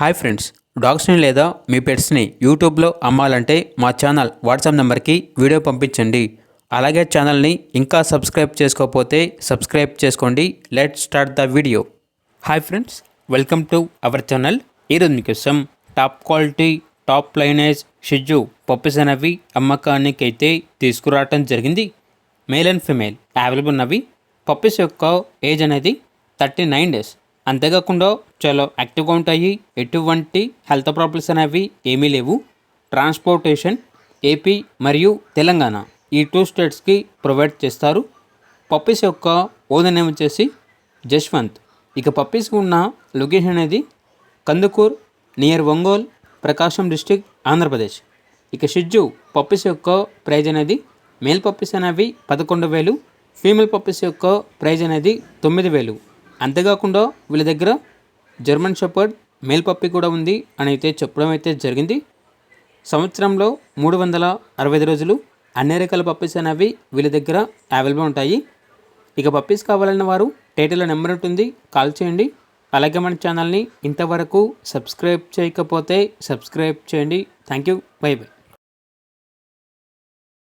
Hi friends, డాగ్స్ని లేదా మీ పెట్స్ని యూట్యూబ్లో అమ్మాలంటే మా ఛానల్ వాట్సాప్ నెంబర్కి వీడియో పంపించండి. అలాగే ఛానల్ని ఇంకా సబ్స్క్రైబ్ చేసుకోకపోతే సబ్స్క్రైబ్ చేసుకోండి. Let start the video. Hi friends, welcome to our channel. ఈరోజు మీకోసం టాప్ క్వాలిటీ టాప్ లైనేజ్ షిజు పప్పీస్ అనేవి అమ్మకానికి అయితే తీసుకురావటం జరిగింది. మేల్ అండ్ ఫిమేల్ అవైలబుల్ ఉన్నవి. పప్పీస్ యొక్క ఏజ్ అనేది 39 days. అంతేకాకుండా చాలా యాక్టివ్గా ఉంటాయి. ఎటువంటి హెల్త్ ప్రాబ్లమ్స్ అనేవి ఏమీ లేవు. ట్రాన్స్పోర్టేషన్ ఏపీ మరియు తెలంగాణ ఈ 2 స్టేట్స్కి ప్రొవైడ్ చేస్తారు. పప్పీస్ యొక్క ఓనర్ నేమ్ వచ్చేసి జశ్వంత్. ఇక పప్పీస్ ఉన్న లొకేషన్ అనేది కందుకూర్ నియర్ ఒంగోల్, ప్రకాశం డిస్టిక్, ఆంధ్రప్రదేశ్. ఇక షిజు పప్పీస్ యొక్క ప్రైజ్ అనేది మేల్ పప్పీస్ అనేవి 11,000, ఫీమేల్ పప్పీస్ యొక్క ప్రైజ్ అనేది 9,000. అంతేకాకుండా వీళ్ళ దగ్గర జర్మన్ షెపర్డ్ మేల్ పప్పీ కూడా ఉంది అని అయితే చెప్పడం అయితే జరిగింది. సంవత్సరంలో 365 రోజులు అన్ని రకాల పప్పీస్ అనేవి వీళ్ళ దగ్గర అవైలబుల్ ఉంటాయి. ఇక పప్పీస్ కావాలన్న వారు టైటిల్లో నెంబర్ ఉంటుంది, కాల్ చేయండి. అలాగే మన ఛానల్ని ఇంతవరకు సబ్స్క్రైబ్ చేయకపోతే సబ్స్క్రైబ్ చేయండి. Thank you, by by.